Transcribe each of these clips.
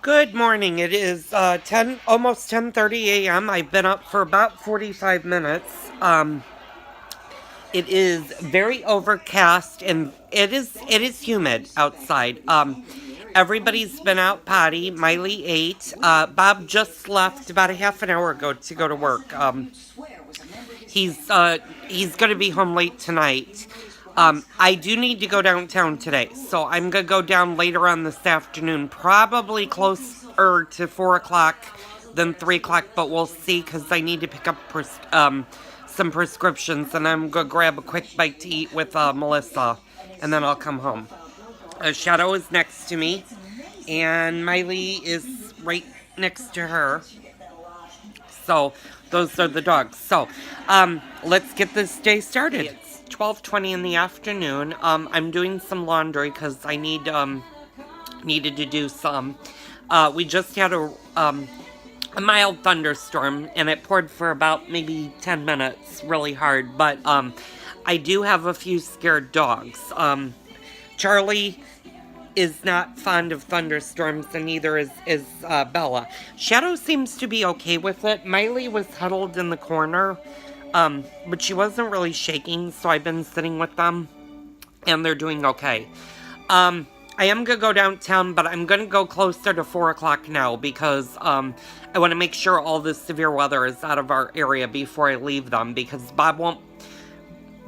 Good morning. It is almost 10:30 a.m. I've been up for about 45 minutes. It is very overcast and it is humid outside. Everybody's been out potty. Miley ate. Bob just left about a half an hour ago to go to work. He's going to be home late tonight. I do need to go downtown today, so I'm gonna go down later on this afternoon, probably closer to 4 o'clock than 3 o'clock, but we'll see because I need to pick up some prescriptions, and I'm gonna grab a quick bite to eat with Melissa, and then I'll come home. Shadow is next to me, and Miley is right next to her. So those are the dogs. So let's get this day started. It's 12:20 in the afternoon. I'm doing some laundry because I needed to do some. We just had a mild thunderstorm, and it poured for about maybe 10 minutes, really hard. But I do have a few scared dogs. Charlie is not fond of thunderstorms, and neither is Bella. Shadow seems to be okay with it. Miley was huddled in the corner, but she wasn't really shaking, so I've been sitting with them, and they're doing okay. I am going to go downtown, but I'm going to go closer to 4 o'clock now because I want to make sure all the severe weather is out of our area before I leave them, because Bob won't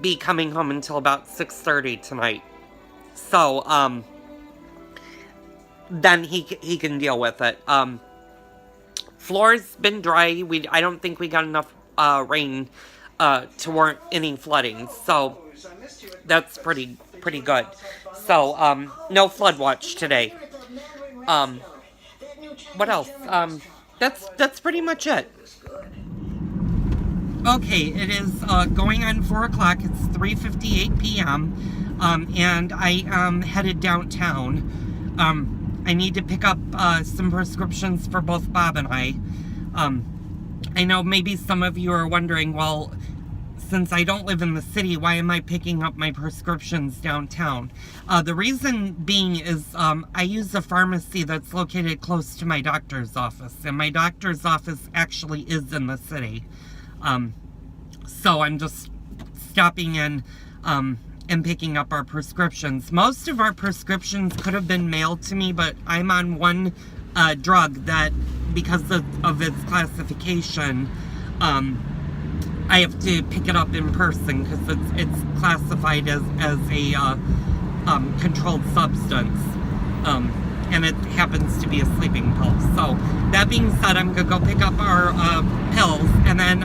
be coming home until about 6:30 tonight. So, then he can deal with it. Floor's been dry. I don't think we got enough rain to warrant any flooding, so that's pretty good. So no flood watch today. What else? That's pretty much it. Okay, it is going on 4 o'clock. It's 3:58 p.m. And I am headed downtown. I need to pick up some prescriptions for both Bob and I. I know maybe some of you are wondering, well, since I don't live in the city, why am I picking up my prescriptions downtown? The reason being is I use a pharmacy that's located close to my doctor's office, and my doctor's office actually is in the city. So I'm just stopping in and picking up our prescriptions. Most of our prescriptions could have been mailed to me, but I'm on one drug that, because of its classification, I have to pick it up in person because it's classified as a controlled substance, and it happens to be a sleeping pill. So that being said, I'm gonna go pick up our pills, and then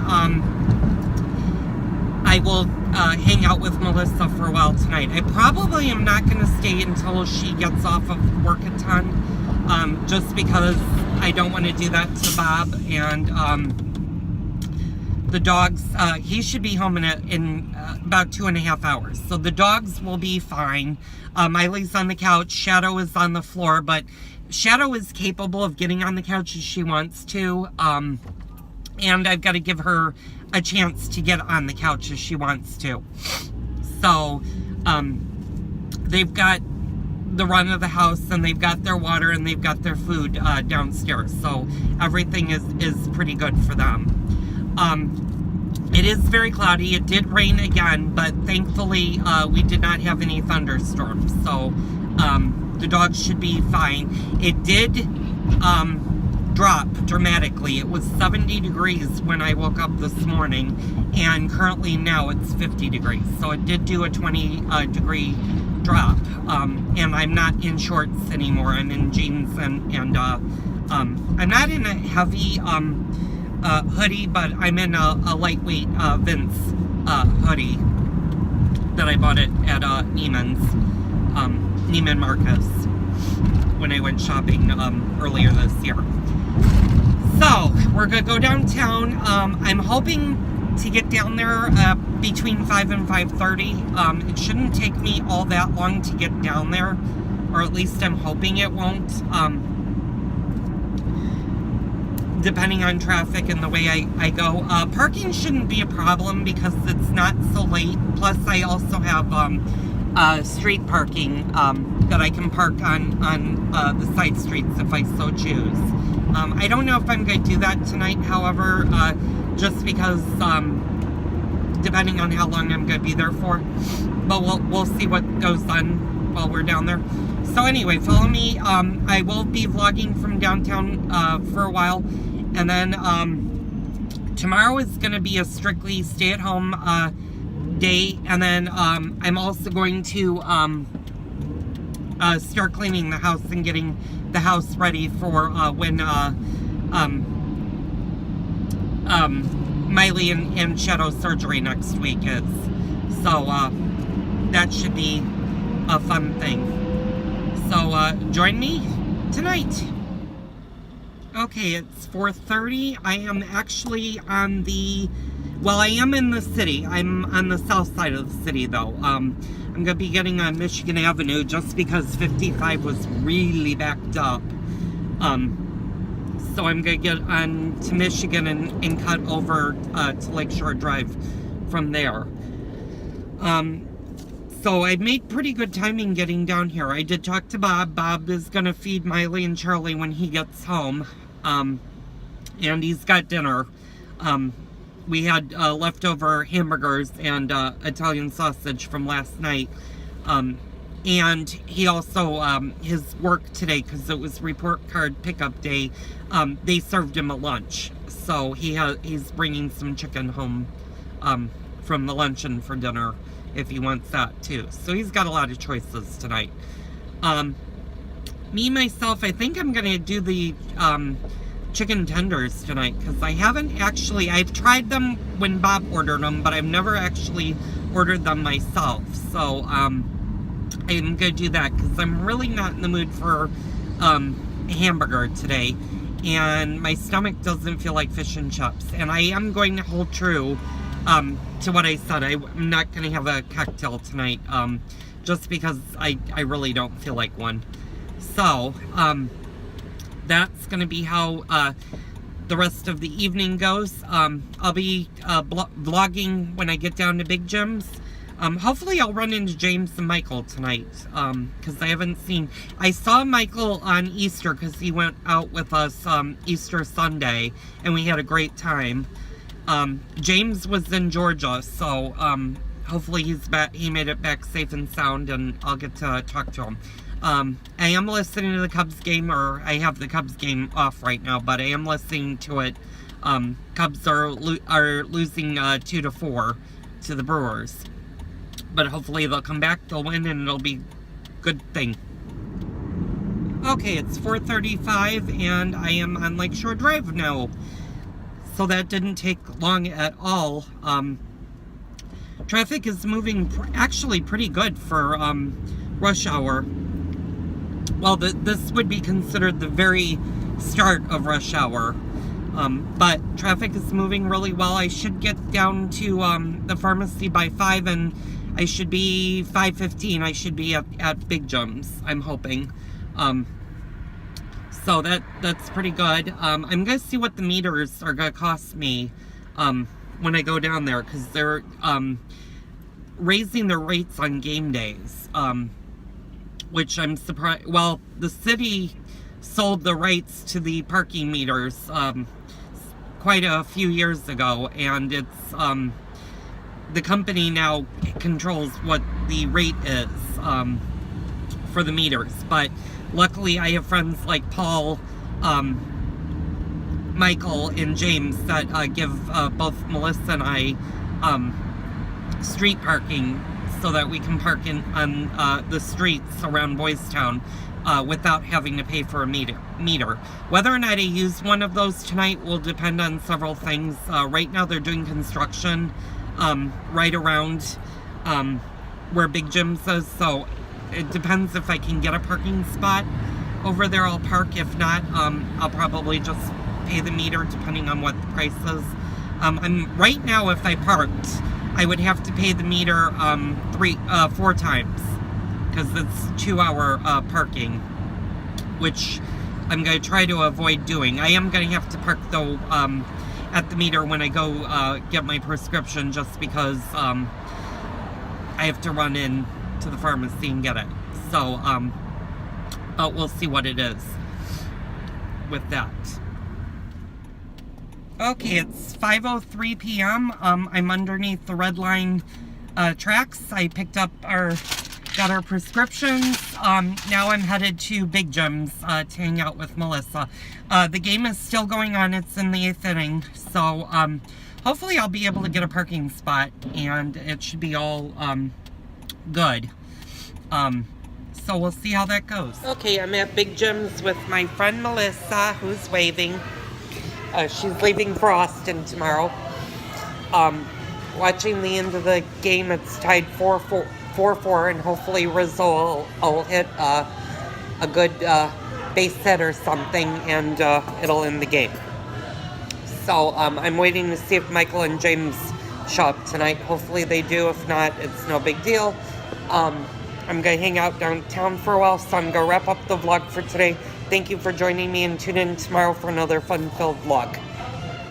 I will hang out with Melissa for a while tonight. I probably am not going to stay until she gets off of work a ton, just because I don't want to do that to Bob. And the dogs, he should be home in about 2.5 hours. So the dogs will be fine. Miley's on the couch. Shadow is on the floor, but Shadow is capable of getting on the couch if she wants to. And I've got to give her a chance to get on the couch if she wants to. So, they've got the run of the house, and they've got their water, and they've got their food downstairs. So everything is pretty good for them. It is very cloudy. It did rain again, but thankfully we did not have any thunderstorms. So the dogs should be fine. It did drop dramatically. It was 70 degrees when I woke up this morning, and currently now it's 50 degrees. So it did do a 20 degree drop, and I'm not in shorts anymore. I'm in jeans, and I'm not in a heavy hoodie, but I'm in a lightweight Vince hoodie that I bought at Neiman's, Neiman Marcus, when I went shopping earlier this year. So, we're going to go downtown. I'm hoping to get down there between 5 and 5:30. It shouldn't take me all that long to get down there, or at least I'm hoping it won't, depending on traffic and the way I go. Parking shouldn't be a problem because it's not so late. Plus, I also have street parking that I can park on the side streets if I so choose. I don't know if I'm going to do that tonight, however, just because depending on how long I'm going to be there for. But we'll see what goes on while we're down there. So anyway, follow me. I will be vlogging from downtown for a while, and then tomorrow is going to be a strictly stay-at-home day, and then I'm also going to start cleaning the house and getting the house ready for when Miley and Shadow surgery next week is. So that should be a fun thing. So join me tonight. Okay, it's 4:30. I am actually on I am in the city. I'm on the south side of the city, though. I'm going to be getting on Michigan Avenue just because 55 was really backed up. So I'm going to get on to Michigan and cut over to Lakeshore Drive from there. So I made pretty good timing getting down here. I did talk to Bob. Bob is going to feed Miley and Charlie when he gets home. And he's got dinner. We had leftover hamburgers and Italian sausage from last night. And he also, his work today, because it was report card pickup day, they served him a lunch. So he's bringing some chicken home from the luncheon for dinner if he wants that too. So he's got a lot of choices tonight. Me, myself, I think I'm going to do the chicken tenders tonight, because I haven't actually, I've tried them when Bob ordered them, but I've never actually ordered them myself. So I'm going to do that because I'm really not in the mood for a hamburger today, and my stomach doesn't feel like fish and chips. And I am going to hold true to what I said. I'm not going to have a cocktail tonight, just because I really don't feel like one. So that's going to be how the rest of the evening goes. I'll be vlogging when I get down to Big Jim's. Hopefully I'll run into James and Michael tonight, because I haven't seen... I saw Michael on Easter, because he went out with us Easter Sunday, and we had a great time. James was in Georgia, so hopefully he's back. He made it back safe and sound, and I'll get to talk to him. I am listening to the Cubs game, or I have the Cubs game off right now, but I am listening to it. Cubs are losing 2-4 to the Brewers. But hopefully they'll come back, they'll win, and it'll be a good thing. Okay, it's 4:35, and I am on Lakeshore Drive now. So that didn't take long at all. Traffic is moving actually pretty good for rush hour. Well, this would be considered the very start of rush hour. But traffic is moving really well. I should get down to the pharmacy by 5, and I should be 5:15. I should be at Big Jim's, I'm hoping. So that's pretty good. I'm going to see what the meters are going to cost me when I go down there, because they're raising their rates on game days, which I'm surprised. Well, the city sold the rights to the parking meters quite a few years ago, and it's the company now controls what the rate is for the meters. But luckily I have friends like Paul, Michael, and James that give both Melissa and I street parking, so that we can park on the streets around Boys Town without having to pay for a meter. Whether or not I use one of those tonight will depend on several things. Right now they're doing construction right around where Big Jim's is, so it depends if I can get a parking spot over there. I'll park. If not, I'll probably just pay the meter depending on what the price is. Right now, if I parked, I would have to pay the meter 4 times, because it's 2-hour parking, which I'm going to try to avoid doing. I am going to have to park, though, at the meter when I go get my prescription, just because I have to run in to the pharmacy and get it. So, but we'll see what it is with that. Okay, it's 5:03 p.m. I'm underneath the Red Line tracks. I got our prescriptions. Now I'm headed to Big Jim's to hang out with Melissa. The game is still going on. It's in the 8th inning. So hopefully I'll be able to get a parking spot and it should be all good. So we'll see how that goes. Okay, I'm at Big Jim's with my friend Melissa, who's waving. She's leaving for Austin tomorrow. Watching the end of the game, it's tied 4-4, and hopefully Rizzo will hit a good base hit or something, and it'll end the game. So I'm waiting to see if Michael and James show up tonight. Hopefully they do. If not, it's no big deal. I'm going to hang out downtown for a while, so I'm going to wrap up the vlog for today. Thank you for joining me, and tune in tomorrow for another fun-filled vlog.